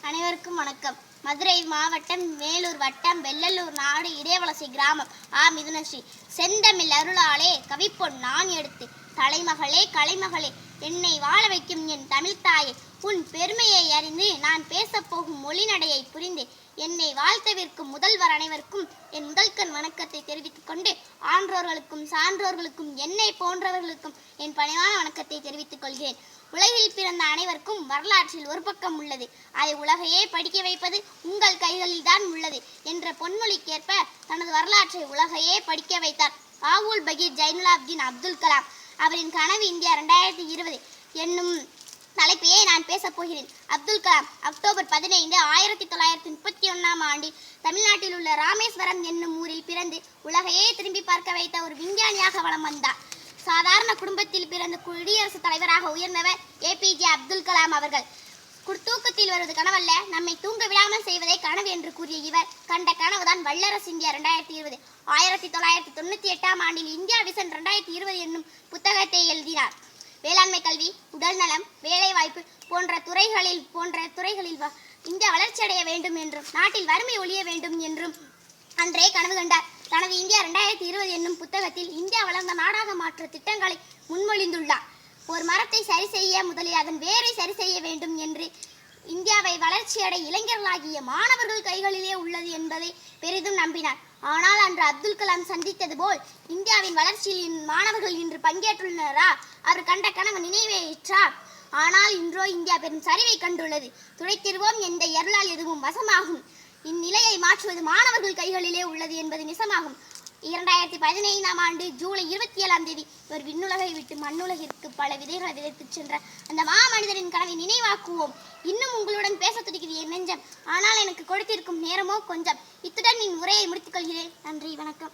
அனைவருக்கும் வணக்கம். மதுரை மாவட்டம் மேலூர் வட்டம் வெள்ளலூர் நாடு இடைவலசை கிராமம் மிதுனஸ்ரீ. செந்தமிழ் அருளாலே கவிப்பொன் நான் எடுத்து தலைமகளே கலைமகளே என்னை வாழ வைக்கும் என் தமிழ்த்தாயே, உன் பெருமையை அறிந்து நான் பேசப்போகும் மொழிநடையை புரிந்து என்னை வாழ்த்தவிருக்கும் முதல்வர் அனைவருக்கும் என் முதல்கண் வணக்கத்தை தெரிவித்துக் கொண்டு, ஆன்றோர்களுக்கும் சான்றோர்களுக்கும் என்னை போன்றவர்களுக்கும் என் பணிவான வணக்கத்தை தெரிவித்துக் கொள்கிறேன். உலகில் பிறந்த அனைவருக்கும் வரலாற்றில் ஒரு பக்கம் உள்ளது, அதை உலகையே படிக்க வைப்பது உங்கள் கைகளில் தான் உள்ளது என்ற பொன்மொழிக்கேற்ப தனது வரலாற்றை உலகையே படிக்க வைத்தார் ஆவுல் பகீர் ஜைனுலாப்தீன் அப்துல் கலாம். அவரின் கனவு இந்தியா 2020 என்னும் தலைப்பையே நான் பேசப் போகிறேன். அப்துல் கலாம் அக்டோபர் 15, 1931 ஆண்டில் தமிழ்நாட்டில் உள்ள ராமேஸ்வரம் என்னும் ஊரில் பிறந்து உலகையே திரும்பி பார்க்க வைத்த ஒரு விஞ்ஞானியாக வலம் வந்தார். சாதாரண குடும்பத்தில் பிறந்த குடியரசுத் தலைவராக உயர்ந்தவர் ஏபிஜே அப்துல் கலாம் அவர்கள். தூக்கத்தில் வருவது கனவல்ல, நம்மை தூங்க விடாமல் செய்வதே கனவு என்று கூறிய இவர் கண்ட கனவுதான் வல்லரசு இந்தியா 2020. 1998 ஆண்டில் இந்தியா விஷன் 2020 என்னும் புத்தகத்தை எழுதினார். வேளாண்மை கல்வி, உடல்நலம், வேலைவாய்ப்பு போன்ற துறைகளில் இந்தியா வளர்ச்சியடைய வேண்டும் என்றும் நாட்டில் வறுமை ஒழிய வேண்டும் என்றும் அன்றே கனவு கண்டார். தனது இந்தியா 2020 என்னும் புத்தகத்தில் இந்தியா வளர்ந்த நாடாக மாற்ற திட்டங்களை முன்மொழிந்துள்ளார். ஒரு மரத்தை சரி செய்ய முதலில் அதன் வேரை சரி செய்ய வேண்டும் என்று இந்தியாவை வளர்ச்சியடை இளைஞர்களாகிய மாணவர்கள் கைகளிலே உள்ளது என்பதை பெரிதும் நம்பினார். ஆனால் அன்று அப்துல் கலாம் சந்தித்தது போல் இந்தியாவின் வளர்ச்சியில் மாணவர்கள் இன்று பங்கேற்றுள்ளனரா? அவர் கண்ட கனவு நினைவேற்றா? ஆனால் இன்றோ இந்தியா பெரும் சரிவை கண்டுள்ளது. துடைத்திருவோம், எந்த எருளால் எதுவும் வசமாகும். இந்நிலையை மாற்றுவது மாணவர்கள் கைகளிலே உள்ளது என்பது நிசமாகும். 2015 ஆண்டு ஜூலை 27 ஒரு விண்ணுலகை விட்டு மண்ணுலகிற்கு பல விதைகளை விதைத்துச் சென்ற அந்த மாமனிதரின் கனவை நினைவாக்குவோம். இன்னும் உங்களுடன் பேச துடிக்கிறது என் நெஞ்சம், ஆனால் எனக்கு கொடுத்திருக்கும் நேரமோ கொஞ்சம். இத்துடன் என் உரையை முடித்துக் கொள்கிறேன். நன்றி, வணக்கம்.